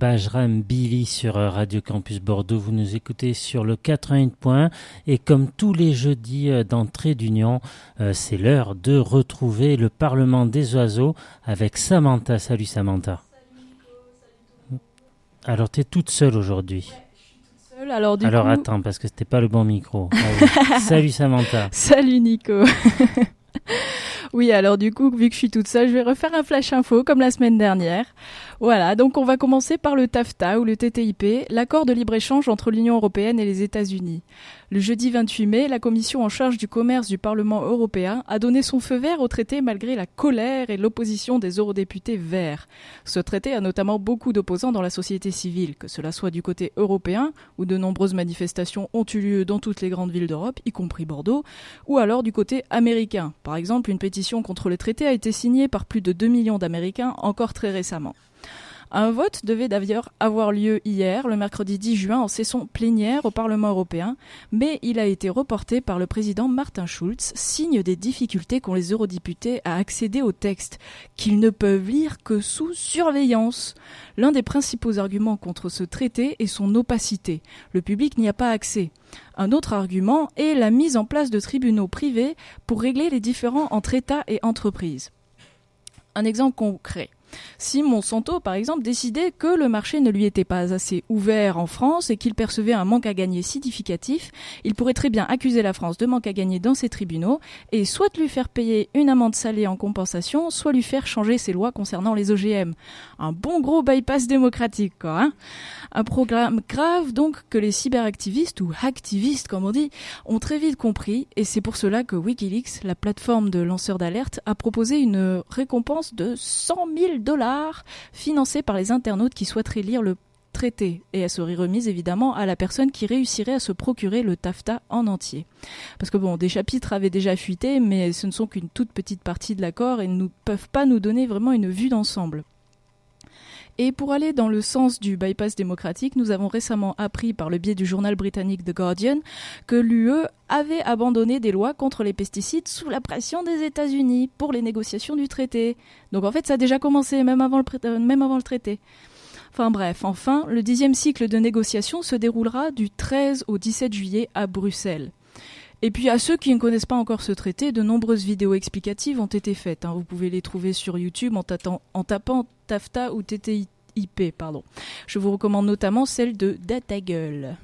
Bajram Billy sur Radio Campus Bordeaux. Vous nous écoutez sur le 81.1 et comme tous les jeudis d'entrée d'Union, c'est l'heure de retrouver le Parlement des oiseaux avec Samantha. Salut Samantha. Salut Nico, salut tout le monde. Alors tu es toute seule aujourd'hui. Ouais, je suis toute seule. Alors du coup... attends, parce que c'était pas le bon micro. Salut Samantha. Salut Nico. Oui, alors du coup, vu que je suis toute seule, je vais refaire un flash info comme la semaine dernière. Voilà, donc on va commencer par le TAFTA ou le TTIP, l'accord de libre-échange entre l'Union européenne et les États-Unis. Le jeudi 28 mai, la commission en charge du commerce du Parlement européen a donné son feu vert au traité malgré la colère et l'opposition des eurodéputés verts. Ce traité a notamment beaucoup d'opposants dans la société civile, que cela soit du côté européen, où de nombreuses manifestations ont eu lieu dans toutes les grandes villes d'Europe, y compris Bordeaux, ou alors du côté américain. Par exemple, une pétition contre le traité a été signée par plus de 2 millions d'Américains encore très récemment. Un vote devait d'ailleurs avoir lieu hier, le mercredi 10 juin, en session plénière au Parlement européen, mais il a été reporté par le président Martin Schulz, signe des difficultés qu'ont les eurodéputés à accéder au texte, qu'ils ne peuvent lire que sous surveillance. L'un des principaux arguments contre ce traité est son opacité. Le public n'y a pas accès. Un autre argument est la mise en place de tribunaux privés pour régler les différends entre États et entreprises. Un exemple concret. Si Monsanto, par exemple, décidait que le marché ne lui était pas assez ouvert en France et qu'il percevait un manque à gagner significatif, il pourrait très bien accuser la France de manque à gagner dans ses tribunaux et soit lui faire payer une amende salée en compensation, soit lui faire changer ses lois concernant les OGM. Un bon gros bypass démocratique, quoi, hein. Un programme grave, donc, que les cyberactivistes, ou hacktivistes, comme on dit, ont très vite compris, et c'est pour cela que Wikileaks, la plateforme de lanceurs d'alerte, a proposé une récompense de 100 000 $ financée par les internautes qui souhaiteraient lire le traité, et elle serait remise évidemment à la personne qui réussirait à se procurer le TAFTA en entier. Parce que bon, des chapitres avaient déjà fuité, mais ce ne sont qu'une toute petite partie de l'accord et ne peuvent pas nous donner vraiment une vue d'ensemble. Et pour aller dans le sens du bypass démocratique, nous avons récemment appris par le biais du journal britannique The Guardian que l'UE avait abandonné des lois contre les pesticides sous la pression des États-Unis pour les négociations du traité. Donc en fait, ça a déjà commencé, même avant le traité. Enfin bref, le 10e cycle de négociations se déroulera du 13 au 17 juillet à Bruxelles. Et puis à ceux qui ne connaissent pas encore ce traité, de nombreuses vidéos explicatives ont été faites. Vous pouvez les trouver sur YouTube en tapant TAFTA ou TTIP. Je vous recommande notamment celle de DataGueule.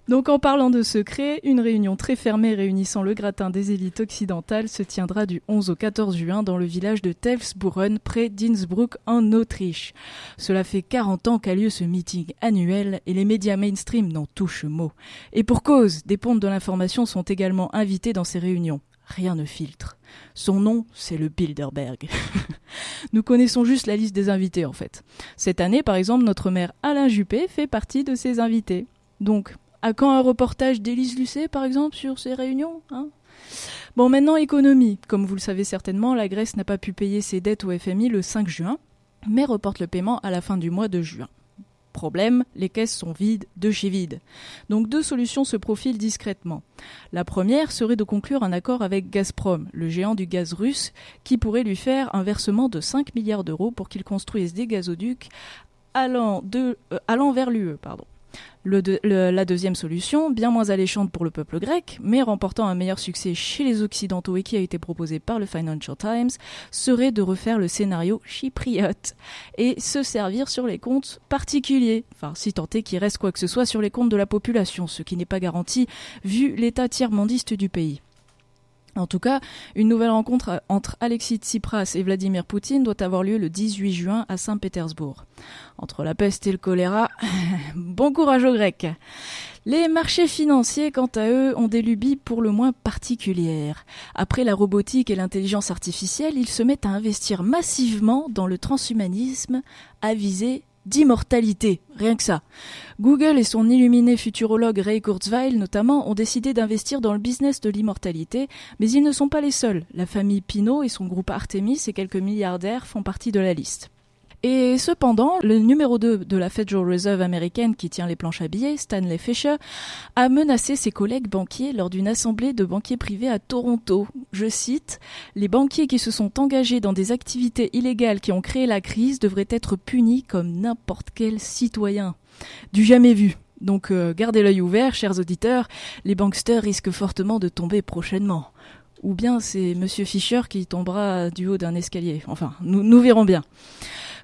Donc en parlant de secret, une réunion très fermée réunissant le gratin des élites occidentales se tiendra du 11 au 14 juin dans le village de Telsburen, près d'Innsbruck en Autriche. Cela fait 40 ans qu'a lieu ce meeting annuel et les médias mainstream n'en touchent mot. Et pour cause, des pontes de l'information sont également invités dans ces réunions. Rien ne filtre. Son nom, c'est le Bilderberg. Nous connaissons juste la liste des invités en fait. Cette année, par exemple, notre maire Alain Juppé fait partie de ces invités. Donc, à quand un reportage d'Élise Lucet, par exemple, sur ces réunions, hein ? Bon, maintenant, économie. Comme vous le savez certainement, la Grèce n'a pas pu payer ses dettes au FMI le 5 juin, mais reporte le paiement à la fin du mois de juin. Problème, les caisses sont vides de chez vide. Donc 2 solutions se profilent discrètement. La première serait de conclure un accord avec Gazprom, le géant du gaz russe, qui pourrait lui faire un versement de 5 milliards d'euros pour qu'il construise des gazoducs allant vers l'UE. La deuxième solution, bien moins alléchante pour le peuple grec, mais remportant un meilleur succès chez les Occidentaux et qui a été proposée par le Financial Times, serait de refaire le scénario chypriote et se servir sur les comptes particuliers, enfin si tant est qu'il reste quoi que ce soit sur les comptes de la population, ce qui n'est pas garanti vu l'état tiers-mondiste du pays. En tout cas, une nouvelle rencontre entre Alexis Tsipras et Vladimir Poutine doit avoir lieu le 18 juin à Saint-Pétersbourg. Entre la peste et le choléra, bon courage aux Grecs. Les marchés financiers, quant à eux, ont des lubies pour le moins particulières. Après la robotique et l'intelligence artificielle, ils se mettent à investir massivement dans le transhumanisme à visée d'immortalité, rien que ça. Google et son illuminé futurologue Ray Kurzweil notamment ont décidé d'investir dans le business de l'immortalité, mais ils ne sont pas les seuls. La famille Pinault et son groupe Artemis et quelques milliardaires font partie de la liste. Et cependant, le numéro 2 de la Federal Reserve américaine qui tient les planches à billets, Stanley Fischer, a menacé ses collègues banquiers lors d'une assemblée de banquiers privés à Toronto. Je cite, « Les banquiers qui se sont engagés dans des activités illégales qui ont créé la crise devraient être punis comme n'importe quel citoyen. » Du jamais vu. Donc gardez l'œil ouvert, chers auditeurs, les banksters risquent fortement de tomber prochainement. Ou bien c'est Monsieur Fischer qui tombera du haut d'un escalier. Enfin, nous verrons bien.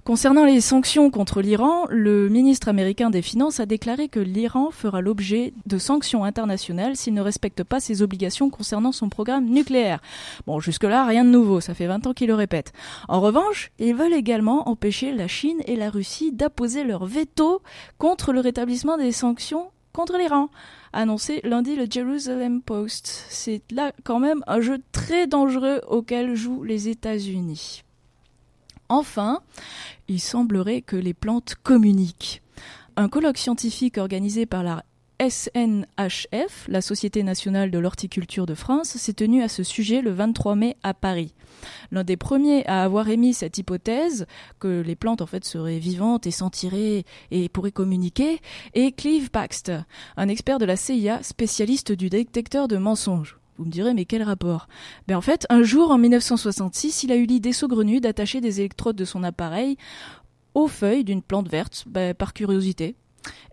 Concernant les sanctions contre l'Iran, le ministre américain des Finances a déclaré que l'Iran fera l'objet de sanctions internationales s'il ne respecte pas ses obligations concernant son programme nucléaire. Bon, jusque-là, rien de nouveau, ça fait 20 ans qu'il le répète. En revanche, ils veulent également empêcher la Chine et la Russie d'apposer leur veto contre le rétablissement des sanctions contre l'Iran, annoncé lundi le Jerusalem Post. C'est là quand même un jeu très dangereux auquel jouent les États-Unis. Enfin, il semblerait que les plantes communiquent. Un colloque scientifique organisé par la SNHF, la Société nationale de l'horticulture de France, s'est tenu à ce sujet le 23 mai à Paris. L'un des premiers à avoir émis cette hypothèse, que les plantes en fait seraient vivantes et sentiraient et pourraient communiquer, est Clive Baxter, un expert de la CIA spécialiste du détecteur de mensonges. Vous me direz, mais quel rapport ? En fait, un jour, en 1966, il a eu l'idée saugrenue d'attacher des électrodes de son appareil aux feuilles d'une plante verte, par curiosité.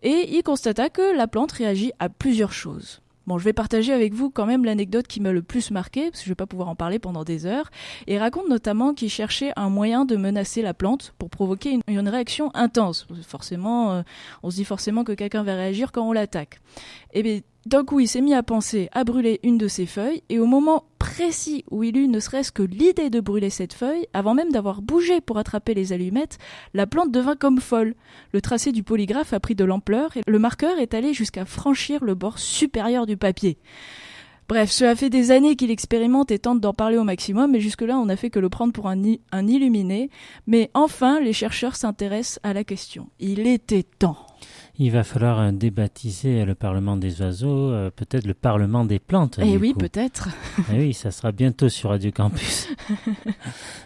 Et il constata que la plante réagit à plusieurs choses. Bon, je vais partager avec vous quand même l'anecdote qui m'a le plus marqué, parce que je vais pas pouvoir en parler pendant des heures, et raconte notamment qu'il cherchait un moyen de menacer la plante pour provoquer une réaction intense. Forcément, on se dit forcément que quelqu'un va réagir quand on l'attaque. Et bien, d'un coup, il s'est mis à penser à brûler une de ses feuilles, et au moment précis où il eut ne serait-ce que l'idée de brûler cette feuille, avant même d'avoir bougé pour attraper les allumettes, la plante devint comme folle. Le tracé du polygraphe a pris de l'ampleur, et le marqueur est allé jusqu'à franchir le bord supérieur du papier. Bref, cela fait des années qu'il expérimente et tente d'en parler au maximum, mais jusque-là, on n'a fait que le prendre pour un illuminé. Mais enfin, les chercheurs s'intéressent à la question. Il était temps. Il va falloir débaptiser le Parlement des oiseaux, peut-être le Parlement des plantes. Eh oui, peut-être. Eh oui, ça sera bientôt sur Radio Campus.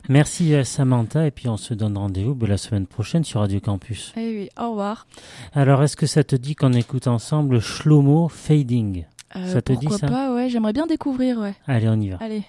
Merci Samantha, et puis on se donne rendez-vous la semaine prochaine sur Radio Campus. Eh oui, au revoir. Alors, est-ce que ça te dit qu'on écoute ensemble Shlomo Fading ? Ça te dit ça ? Pourquoi pas, ouais, j'aimerais bien découvrir, ouais. Allez, on y va. Allez.